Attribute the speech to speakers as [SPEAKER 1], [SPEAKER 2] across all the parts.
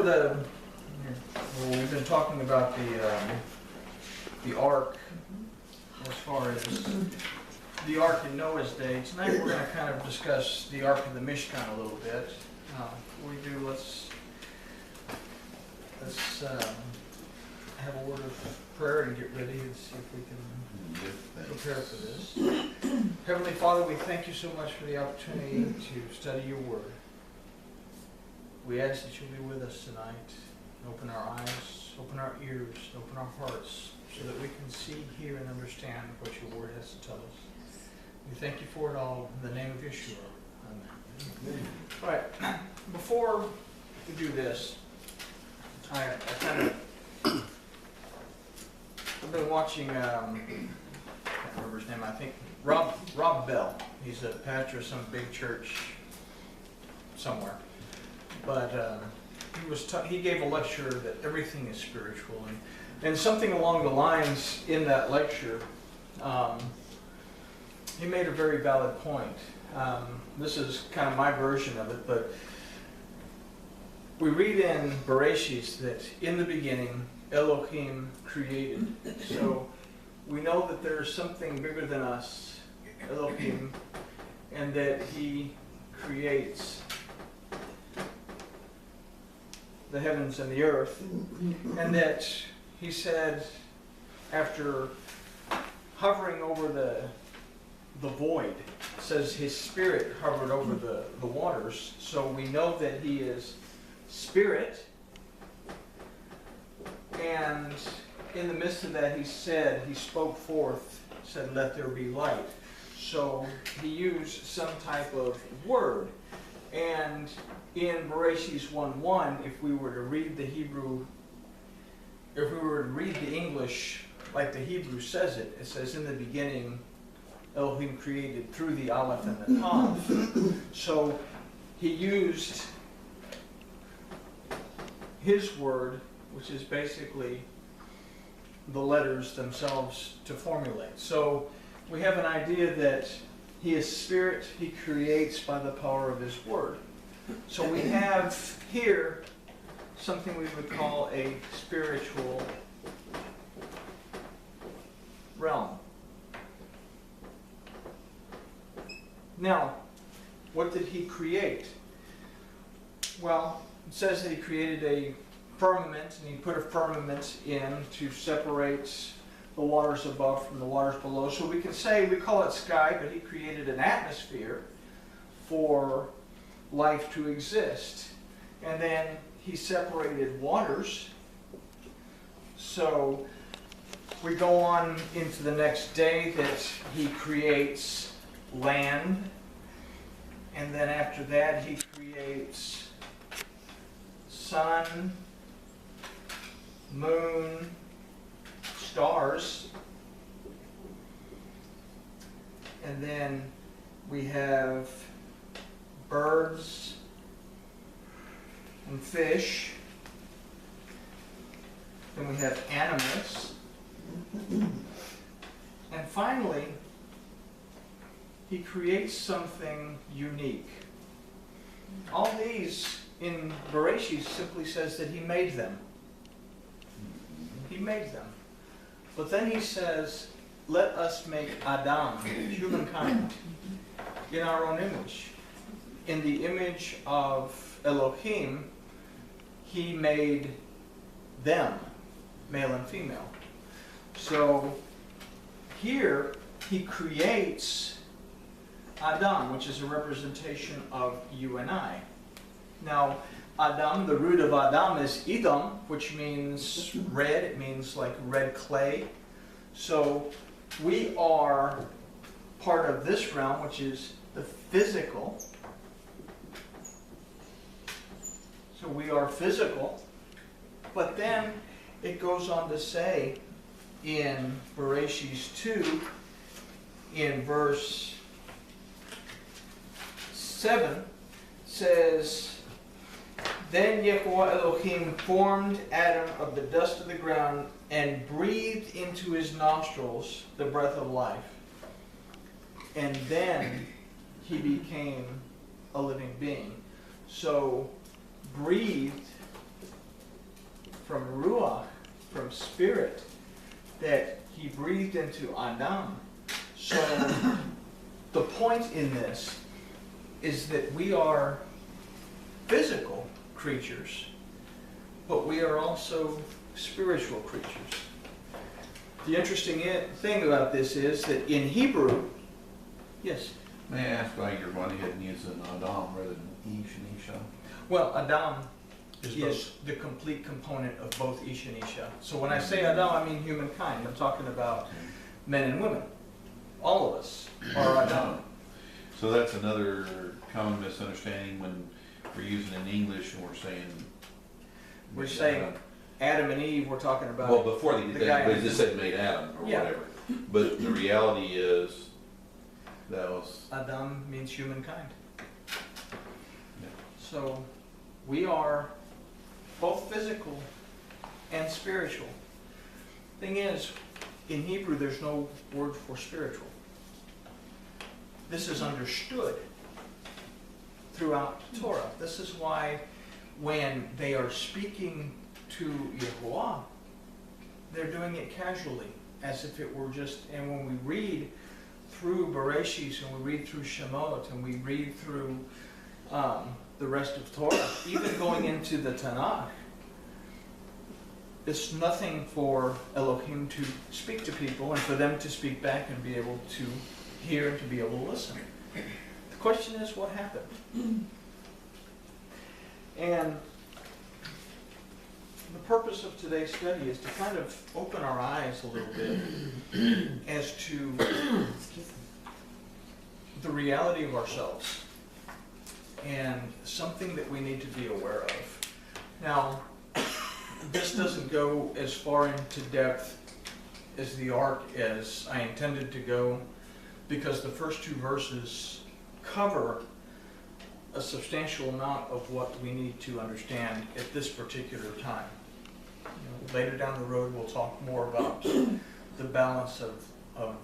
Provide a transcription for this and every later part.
[SPEAKER 1] we've been talking about the ark as far as the ark in Noah's day. Tonight we're going to kind of discuss the ark of the Mishkan a little bit. Before we do, let's have a word of prayer and get ready and see if we can prepare for this. Heavenly Father, we thank you so much for the opportunity to study your word. We ask that you'll be with us tonight. Open our eyes, open our ears, open our hearts, so that we can see, hear, and understand what your word has to tell us. We thank you for it all in the name of Yeshua. Amen. All right. Before we do this, I've been watching, I can't remember his name, I think Rob Bell. He's a pastor of some big church somewhere. But he gave a lecture that everything is spiritual. And something along the lines in that lecture, he made a very valid point. This is kind of my version of it, but we read in Bereshit that in the beginning, Elohim created. So we know that there's something bigger than us, Elohim, and that he creates the heavens and the earth. And that he said, after hovering over the void, it says his spirit hovered over the waters. So we know that he is spirit. And in the midst of that, he spoke forth, said, let there be light. So he used some type of word. And in Bereshit 1:1, if we were to read the English like the Hebrew says it, it says, in the beginning, Elohim created through the Aleph and the Tav. So he used his word, which is basically the letters themselves, to formulate. So we have an idea that he is spirit, he creates by the power of his word. So we have here something we would call a spiritual realm. Now, what did he create? Well, it says that he created a firmament, and he put a firmament in to separate the waters above from the waters below. So we can say, we call it sky, but he created an atmosphere for life to exist. And then he separated waters. So we go on into the next day that he creates land. And then after that he creates sun, moon, stars. And then we have birds and fish. Then we have animals. And finally, he creates something unique. All these in Bereshit simply says that he made them. He made them. But then he says, let us make Adam, humankind, in our own image. In the image of Elohim, he made them, male and female. So here he creates Adam, which is a representation of you and I. Now, Adam, the root of Adam is Edom, which means red. It means like red clay. So we are part of this realm, which is the physical. So we are physical. But then it goes on to say in Bereshit 2, in verse 7, says, then Yehovah Elohim formed Adam of the dust of the ground and breathed into his nostrils the breath of life. And then he became a living being. So breathed spirit that he breathed into Adam. So the point in this is that we are physical creatures, but we are also spiritual creatures. The interesting thing about this is that in Hebrew, yes?
[SPEAKER 2] May I ask why you're going ahead and using Adam rather than Ish and Isha?
[SPEAKER 1] Well, Adam is the complete component of both Ish and Isha. So when I say Adam, I mean humankind. I'm talking about men and women. All of us are Adam.
[SPEAKER 2] So that's another common misunderstanding when we're using in English and we're saying
[SPEAKER 1] Adam and Eve, we're talking about.
[SPEAKER 2] Well, before they just said made Adam or
[SPEAKER 1] Yeah.
[SPEAKER 2] whatever. But the reality is that was
[SPEAKER 1] Adam means humankind.
[SPEAKER 2] Yeah.
[SPEAKER 1] So we are both physical and spiritual. Thing is, in Hebrew there's no word for spiritual. This is understood throughout the Torah. This is why when they are speaking to Yahuwah, they're doing it casually, as if it were just, and when we read through Bereshis and we read through Shemot and we read through the rest of Torah, even going into the Tanakh, it's nothing for Elohim to speak to people and for them to speak back and be able to hear and to be able to listen. The question is, what happened? And the purpose of today's study is to kind of open our eyes a little bit as to the reality of ourselves and something that we need to be aware of. Now, this doesn't go as far into depth as the ark as I intended to go, because the first two verses cover a substantial amount of what we need to understand at this particular time. Later down the road we'll talk more about the balance of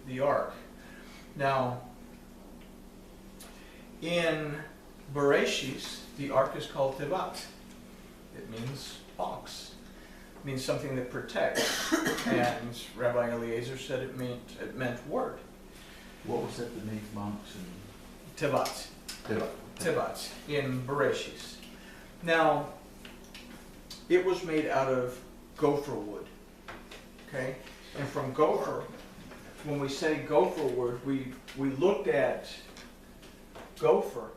[SPEAKER 1] the ark. Now, in Bereshis, the ark is called Tevat. It means box. It means something that protects. And Rabbi Eliezer said it meant word.
[SPEAKER 2] what was that beneath monks and
[SPEAKER 1] Tevat.
[SPEAKER 2] Tevat.
[SPEAKER 1] Tevat in Bereshis. Now, it was made out of gopher wood. Okay? And from gopher, when we say gopher wood, we looked at gopher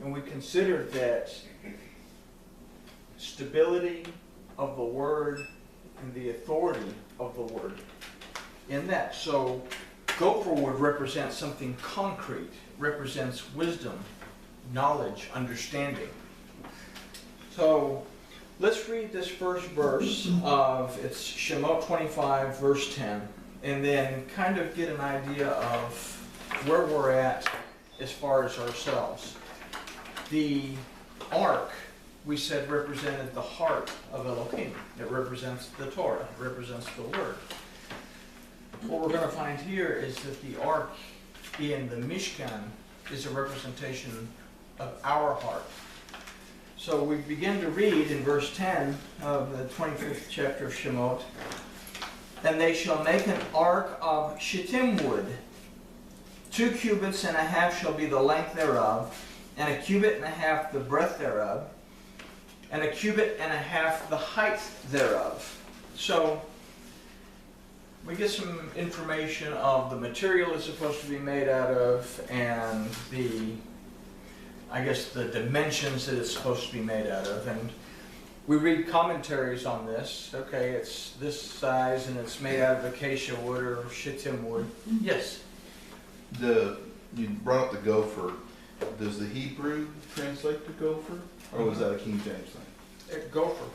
[SPEAKER 1] and we considered that stability of the word and the authority of the word in that. So gopher wood represents something concrete, represents wisdom, knowledge, understanding. So let's read this first verse of, it's Shemot 25 verse 10, and then kind of get an idea of where we're at as far as ourselves. The ark, we said, represented the heart of Elohim. It represents the Torah, it represents the Word. What we're going to find here is that the ark in the Mishkan is a representation of our heart. So we begin to read in verse 10 of the 25th chapter of Shemot, and they shall make an ark of shittim wood. 2 cubits and a half shall be the length thereof, and a cubit and a half the breadth thereof, and a cubit and a half the height thereof. So we get some information of the material it's supposed to be made out of, and the dimensions that it's supposed to be made out of. And we read commentaries on this. Okay, it's this size and it's made out of acacia wood or shittim wood. Yes?
[SPEAKER 2] You brought up the gopher. Does the Hebrew translate to gopher? Or was that a King James thing?
[SPEAKER 1] Gopher.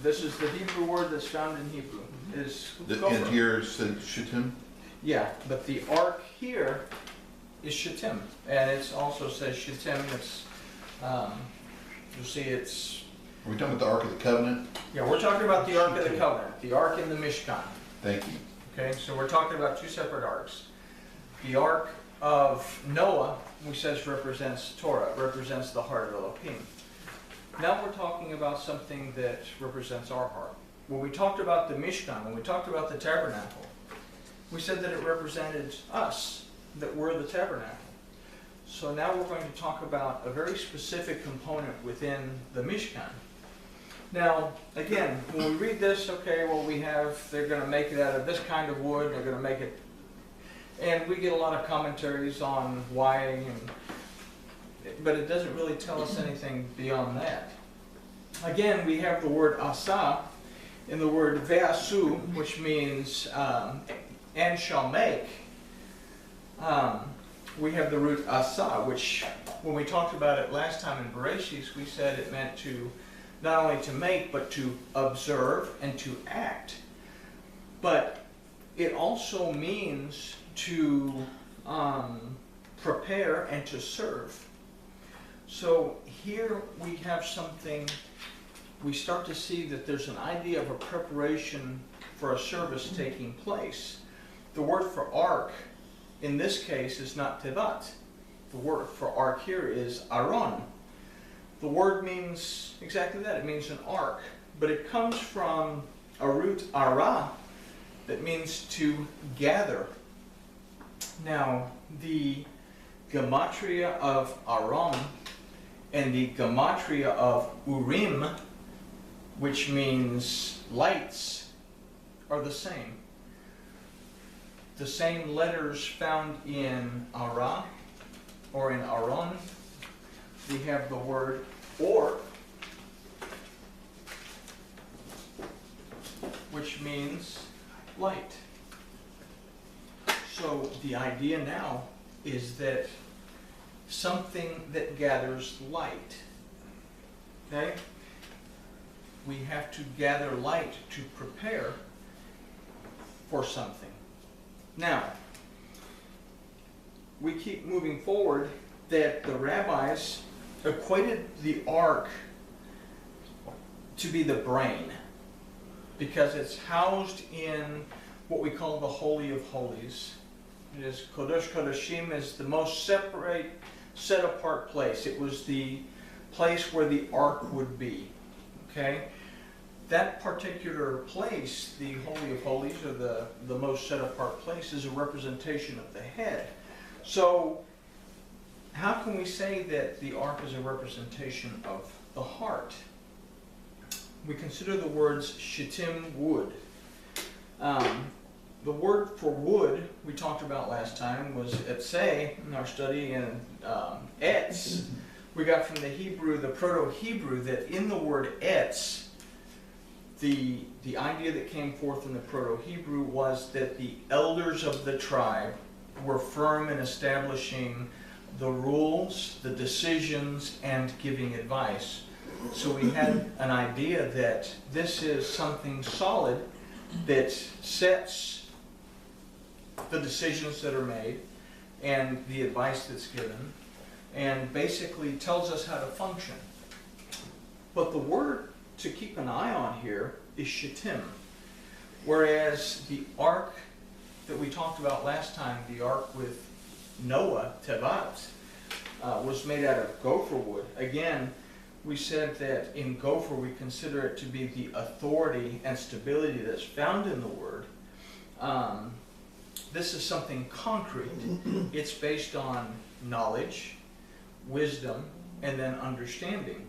[SPEAKER 1] This is the Hebrew word that's found in Hebrew. Is gopher.
[SPEAKER 2] And here it said shittim?
[SPEAKER 1] Yeah, but the ark here is shittim, and it also says shittim. It's you'll see it's.
[SPEAKER 2] Are we talking about the Ark of the Covenant?
[SPEAKER 1] Yeah, we're talking about the Ark of the Covenant, the Ark in the Mishkan.
[SPEAKER 2] Thank you.
[SPEAKER 1] Okay, so we're talking about two separate arks. The Ark of Noah, we says, represents Torah, represents the heart of Elohim. Now we're talking about something that represents our heart. When we talked about the Mishkan, when we talked about the tabernacle, we said that it represented us, that we're the tabernacle. So now we're going to talk about a very specific component within the Mishkan. Now, again, when we read this, okay, well, they're going to make it out of this kind of wood, they're going to make it, and we get a lot of commentaries on why, but it doesn't really tell us anything beyond that. Again, we have the word asa in the word ve'asu, which means and shall make. We have the root asa, which when we talked about it last time in Bereshis, we said it meant to not only to make, but to observe and to act. But it also means to prepare and to serve. So here we have something, we start to see that there's an idea of a preparation for a service taking place. The word for ark in this case is not tevat. The word for ark here is aron. The word means exactly that. It means an ark. But it comes from a root ara that means to gather. Now, the gematria of Aram and the gematria of Urim, which means lights, are the same. The same letters found in Ara or in Aron. We have the word or, which means light. So the idea now is that something that gathers light. Okay? We have to gather light to prepare for something. Now, we keep moving forward that the rabbis equated the ark to be the brain because it's housed in what we call the Holy of Holies. It is Kodesh Kodeshim, is the most separate, set apart place. It was the place where the ark would be. Okay? That particular place, the Holy of Holies, or the most set apart place, is a representation of the head. So how can we say that the ark is a representation of the heart? We consider the words shittim, wood. The word for wood we talked about last time was etzeh in our study, and etz we got from the Hebrew, the Proto-Hebrew, that in the word etz, the idea that came forth in the Proto-Hebrew was that the elders of the tribe were firm in establishing the rules, the decisions, and giving advice. So we had an idea that this is something solid that sets the decisions that are made and the advice that's given, and basically tells us how to function. But the word to keep an eye on here is shittim, whereas the ark that we talked about last time, the ark with Noah, tevat, was made out of gopher wood. Again, we said that in gopher we consider it to be the authority and stability that's found in the word. This is something concrete. It's based on knowledge, wisdom, and then understanding.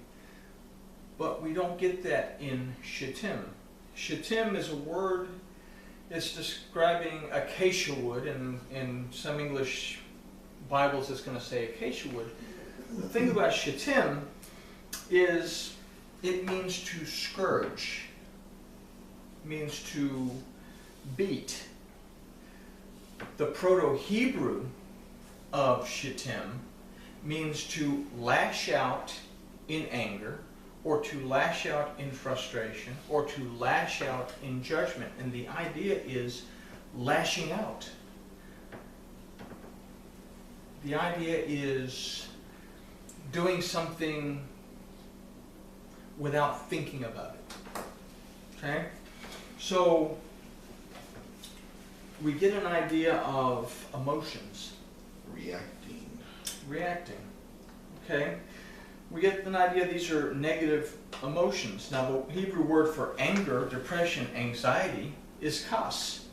[SPEAKER 1] But we don't get that in shittim. Shittim is a word that's describing acacia wood, and in some English Bibles it's going to say acacia wood. The thing about shittim is it means to scourge, means to beat. The Proto-Hebrew of shittim means to lash out in anger, or to lash out in frustration, or to lash out in judgment. And the idea is lashing out. The idea is doing something without thinking about it. Okay? So we get an idea of emotions.
[SPEAKER 2] Reacting.
[SPEAKER 1] Reacting. Okay? we get an idea these are negative emotions. Now the Hebrew word for anger, depression, anxiety is kas.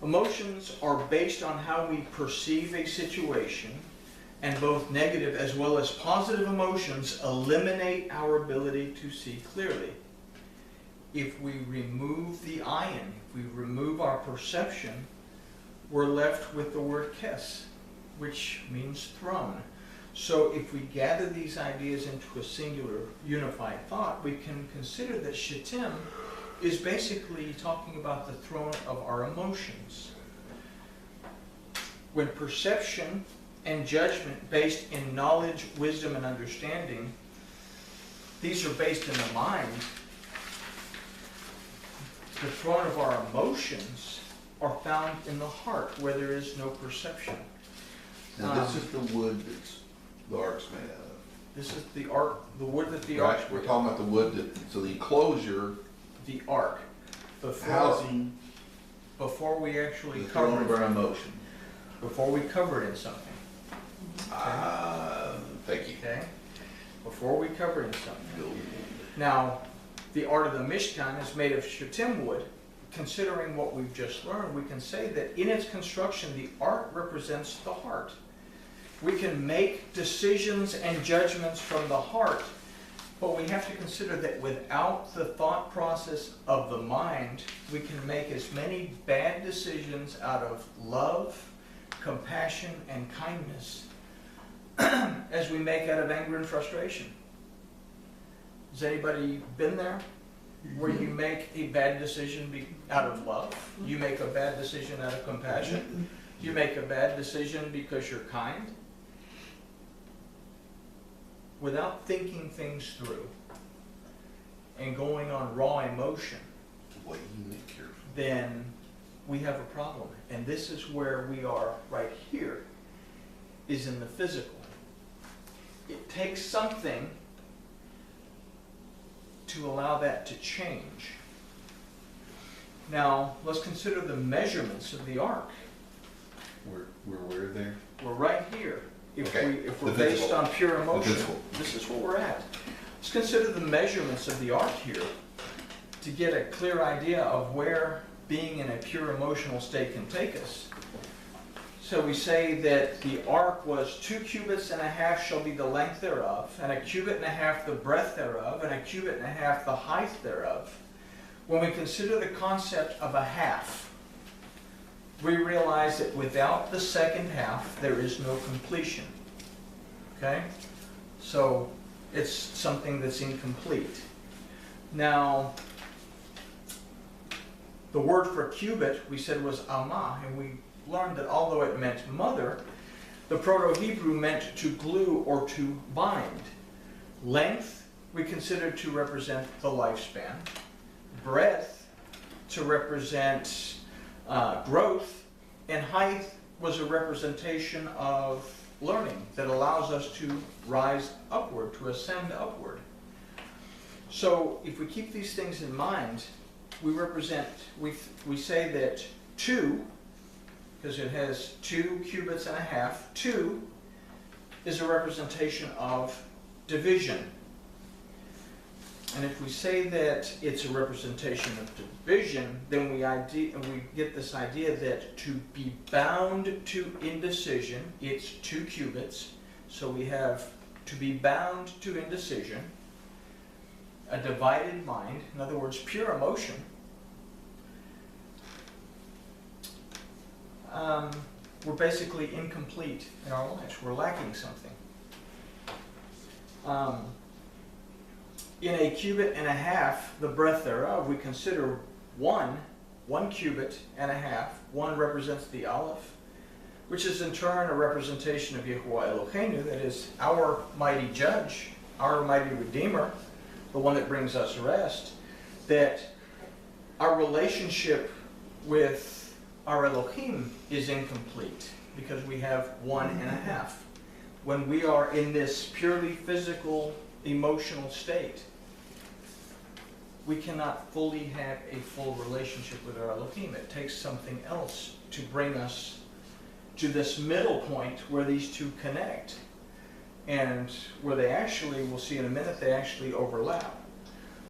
[SPEAKER 1] Emotions are based on how we perceive a situation, and both negative as well as positive emotions eliminate our ability to see clearly. If we remove the ayin, if we remove our perception, we're left with the word kes, which means throne. So if we gather these ideas into a singular, unified thought, we can consider that Shittim is basically talking about the throne of our emotions. When perception and judgment based in knowledge, wisdom, and understanding, these are based in the mind, the throne of our emotions are found in the heart, where there is no perception.
[SPEAKER 2] Now this is the wood that's the ark's made out of.
[SPEAKER 1] This is the ark, the wood that the
[SPEAKER 2] Right,
[SPEAKER 1] ark.
[SPEAKER 2] we're talking about the wood that, so the enclosure,
[SPEAKER 1] The ark.
[SPEAKER 2] housing
[SPEAKER 1] Before we actually
[SPEAKER 2] the throne
[SPEAKER 1] cover
[SPEAKER 2] of
[SPEAKER 1] it,
[SPEAKER 2] our emotion.
[SPEAKER 1] before we cover it in something.
[SPEAKER 2] Thank you.
[SPEAKER 1] Okay? Before we cover it in something. Now, the art of the Mishkan is made of shittim wood. Considering what we've just learned, we can say that in its construction, the ark represents the heart. We can make decisions and judgments from the heart, but we have to consider that without the thought process of the mind, we can make as many bad decisions out of love, compassion, and kindness as we make out of anger and frustration. Has anybody been there? Where you make a bad decision out of love, you make a bad decision out of compassion, you make a bad decision because you're kind, without thinking things through and going on raw emotion, then we have a problem. And this is where we are right here, is in the physical. It takes something to allow that to change. Now, let's consider the measurements of the ark.
[SPEAKER 2] We're there.
[SPEAKER 1] We're right here.
[SPEAKER 2] Okay.
[SPEAKER 1] If we're
[SPEAKER 2] The
[SPEAKER 1] based
[SPEAKER 2] physical.
[SPEAKER 1] on pure emotion,
[SPEAKER 2] physical.
[SPEAKER 1] this is where we're at. Let's consider the measurements of the ark here to get a clear idea of where being in a pure emotional state can take us. So we say that the ark was 2 cubits and a half shall be the length thereof, and a cubit and a half the breadth thereof, and a cubit and a half the height thereof. When we consider the concept of a half, we realize that without the second half, there is no completion. Okay? So it's something that's incomplete. Now, the word for cubit, we said, was amah, and we learned that although it meant mother, the Proto-Hebrew meant to glue or to bind. Length, we considered to represent the lifespan. Breadth, to represent growth. And height was a representation of learning that allows us to rise upward, to ascend upward. So if we keep these things in mind, we say that 2, because it has 2 cubits and a half, 2 is a representation of division. And if we say that it's a representation of division, then we get this idea that to be bound to indecision, it's 2 cubits. So we have to be bound to indecision, a divided mind, in other words, pure emotion. We're basically incomplete in our lives. We're lacking something. In a cubit and a half, the breadth thereof, we consider 1 cubit and a half. 1 represents the Aleph, which is in turn a representation of Yahuwah Eloheinu, that is our mighty judge, our mighty redeemer, the one that brings us rest, that our relationship with our Elohim is incomplete because we have 1 and a half. When we are in this purely physical, emotional state, we cannot fully have a full relationship with our Elohim. It takes something else to bring us to this middle point where these two connect. and where they actually, we'll see in a minute, they actually overlap.